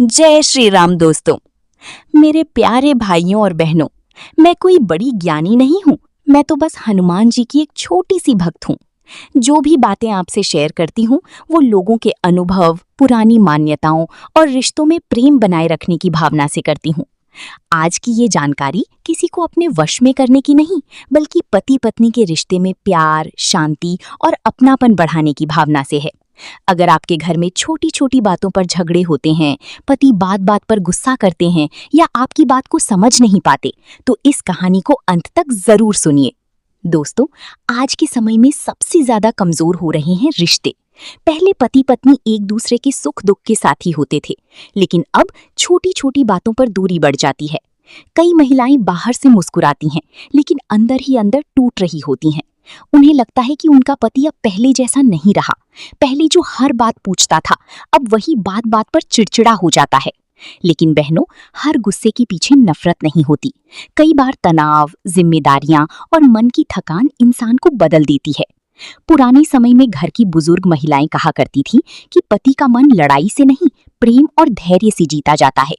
जय श्री राम दोस्तों। मेरे प्यारे भाइयों और बहनों, मैं कोई बड़ी ज्ञानी नहीं हूँ। मैं तो बस हनुमान जी की एक छोटी सी भक्त हूँ। जो भी बातें आपसे शेयर करती हूँ वो लोगों के अनुभव, पुरानी मान्यताओं और रिश्तों में प्रेम बनाए रखने की भावना से करती हूँ। आज की ये जानकारी किसी को अपने वश में करने की नहीं, बल्कि पति पत्नी के रिश्ते में प्यार, शांति और अपनापन बढ़ाने की भावना से है। अगर आपके घर में छोटी छोटी बातों पर झगड़े होते हैं, पति बात बात पर गुस्सा करते हैं या आपकी बात को समझ नहीं पाते, तो इस कहानी को अंत तक जरूर सुनिए। दोस्तों, आज के समय में सबसे ज्यादा कमजोर हो रहे हैं रिश्ते। पहले पति पत्नी एक दूसरे के सुख दुख के साथी होते थे, लेकिन अब छोटी छोटी बातों पर दूरी बढ़ जाती है। कई महिलाएं बाहर से मुस्कुराती हैं, लेकिन अंदर ही अंदर टूट रही होती हैं। उन्हें लगता है कि उनका पति अब पहले जैसा नहीं रहा। पहले जो हर बात पूछता था, अब वही बात बात पर चिड़चिड़ा हो जाता है। लेकिन बहनों, हर गुस्से के पीछे नफरत नहीं होती। कई बार तनाव, जिम्मेदारियां और मन की थकान इंसान को बदल देती है। पुराने समय में घर की बुजुर्ग महिलाएं कहा करती थीं कि पति का मन लड़ाई से नहीं, प्रेम और धैर्य से जीता जाता है।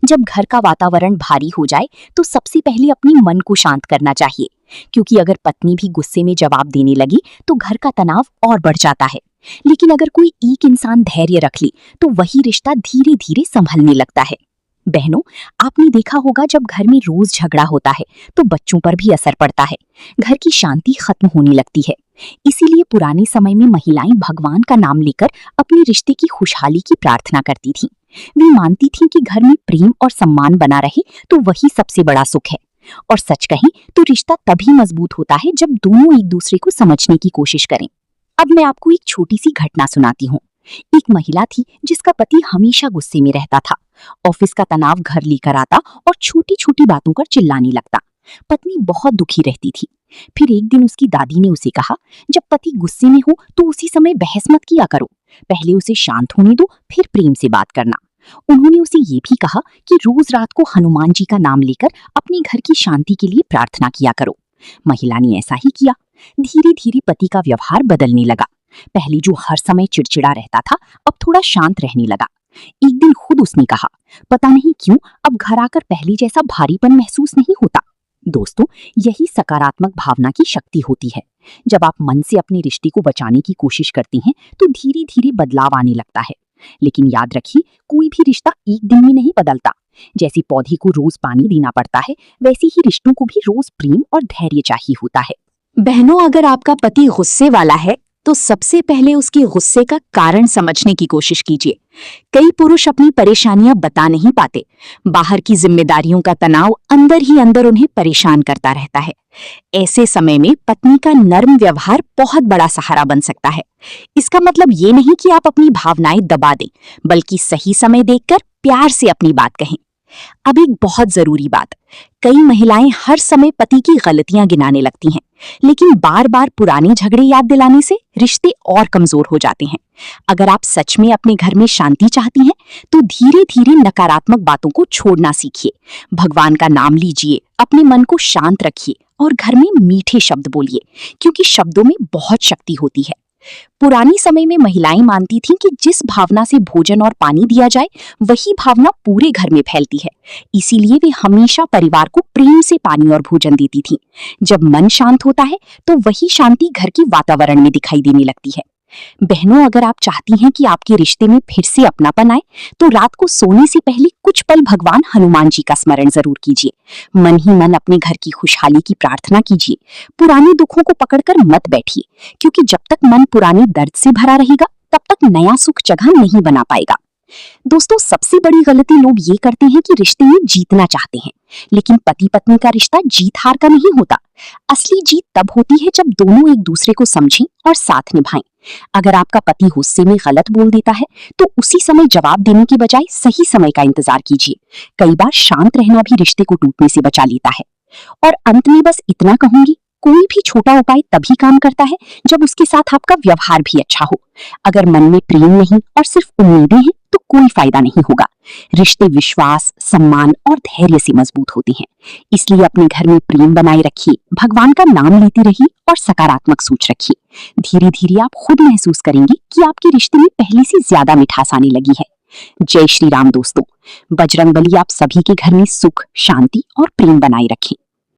जब घर का वातावरण भारी हो जाए तो सबसे पहले अपनी मन को शांत करना चाहिए, क्योंकि अगर पत्नी भी गुस्से में जवाब देने लगी तो घर का तनाव और बढ़ जाता है। लेकिन अगर कोई एक इंसान धैर्य रख ले तो वही रिश्ता धीरे धीरे संभलने लगता है। बहनों, आपने देखा होगा, जब घर में रोज झगड़ा होता है तो बच्चों पर भी असर पड़ता है। घर की शांति खत्म होने लगती है। इसीलिए पुराने समय में महिलाएं भगवान का नाम लेकर अपने रिश्ते की खुशहाली की प्रार्थना करती थीं। वे मानती थीं कि घर में प्रेम और सम्मान बना रहे तो वही सबसे बड़ा सुख है। और सच कहें तो रिश्ता तभी मजबूत होता है जब दोनों एक दूसरे को समझने की कोशिश करें। अब मैं आपको एक छोटी सी घटना सुनाती हूँ। एक महिला थी जिसका पति हमेशा गुस्से में रहता था। ऑफिस का तनाव घर लेकर आता और छोटी छोटी बातों पर चिल्लाने लगता। पत्नी बहुत दुखी रहती थी। फिर एक दिन उसकी दादी ने उसे कहा, जब पति गुस्से में हो तो उसी समय बहस मत किया करो, पहले उसे शांत होने दो, फिर प्रेम से बात करना। उन्होंने उसे ये भी कहा कि रोज रात को हनुमान जी का नाम लेकर अपने घर की शांति के लिए प्रार्थना किया करो। महिला ने ऐसा ही किया। धीरे धीरे पति का व्यवहार बदलने लगा। पहले जो हर समय चिड़चिड़ा रहता था, अब थोड़ा शांत रहने लगा। एक दिन खुद उसने कहा, पता नहीं क्यों अब घर आकर पहले जैसा भारीपन महसूस नहीं होता। दोस्तों, यही सकारात्मक भावना की शक्ति होती है। जब आप मन से अपने रिश्ते को बचाने की कोशिश करती हैं तो धीरे धीरे बदलाव आने लगता है। लेकिन याद रखिए, कोई भी रिश्ता एक दिन में नहीं बदलता। जैसे पौधे को रोज पानी देना पड़ता है, वैसे ही रिश्तों को भी रोज प्रेम और धैर्य चाहिए होता है। बहनों, अगर आपका पति गुस्से वाला है तो सबसे पहले उसके गुस्से का कारण समझने की कोशिश कीजिए। कई पुरुष अपनी परेशानियां बता नहीं पाते। बाहर की जिम्मेदारियों का तनाव अंदर ही अंदर उन्हें परेशान करता रहता है। ऐसे समय में पत्नी का नर्म व्यवहार बहुत बड़ा सहारा बन सकता है। इसका मतलब ये नहीं कि आप अपनी भावनाएं दबा दें, बल्कि सही समय देखकर प्यार से अपनी बात कहें। अब एक बहुत जरूरी बात, कई महिलाएं हर समय पति की गलतियां गिनाने लगती हैं, लेकिन बार बार पुराने झगड़े याद दिलाने से रिश्ते और कमजोर हो जाते हैं। अगर आप सच में अपने घर में शांति चाहती हैं, तो धीरे धीरे नकारात्मक बातों को छोड़ना सीखिए। भगवान का नाम लीजिए, अपने मन को शांत रखिए और घर में मीठे शब्द बोलिए, क्योंकि शब्दों में बहुत शक्ति होती है। पुरानी समय में महिलाएं मानती थीं कि जिस भावना से भोजन और पानी दिया जाए, वही भावना पूरे घर में फैलती है। इसीलिए वे हमेशा परिवार को प्रेम से पानी और भोजन देती थीं। जब मन शांत होता है तो वही शांति घर के वातावरण में दिखाई देने लगती है। बहनों, अगर आप चाहती हैं कि आपके रिश्ते में फिर से अपनापन आए, तो रात को सोने से पहले कुछ पल भगवान हनुमान जी का स्मरण जरूर कीजिए। मन ही मन अपने घर की खुशहाली की प्रार्थना कीजिए। पुराने दुखों को पकड़कर मत बैठिए, क्योंकि जब तक मन पुराने दर्द से भरा रहेगा, तब तक नया सुख जगह नहीं बना पाएगा। दोस्तों, सबसे बड़ी गलती लोग ये करते हैं कि रिश्ते में जीतना चाहते हैं, लेकिन पति पत्नी का रिश्ता जीत हार का नहीं होता। असली जीत तब होती है जब दोनों एक दूसरे को समझें और साथ निभाएं। अगर आपका पति गुस्से में गलत बोल देता है तो उसी समय जवाब देने की बजाय सही समय का इंतजार कीजिए। कई बार शांत रहना भी रिश्ते को टूटने से बचा लेता है। और अंत में बस इतना कहूंगी, कोई भी छोटा उपाय तभी काम करता है जब उसके साथ आपका व्यवहार भी अच्छा हो। अगर मन में प्रेम नहीं और सिर्फ उम्मीदें हैं तो कोई फायदा नहीं होगा। रिश्ते विश्वास, सम्मान और धैर्य से मजबूत होते हैं। इसलिए अपने घर में प्रेम बनाए रखिए, भगवान का नाम लेते रहिए और सकारात्मक सोच रखिए। धीरे धीरे आप खुद महसूस करेंगे कि आपके रिश्ते में पहले से ज्यादा मिठास आने लगी है। जय श्री राम दोस्तों। बजरंगबली आप सभी के घर में सुख, शांति और प्रेम बनाए रखें।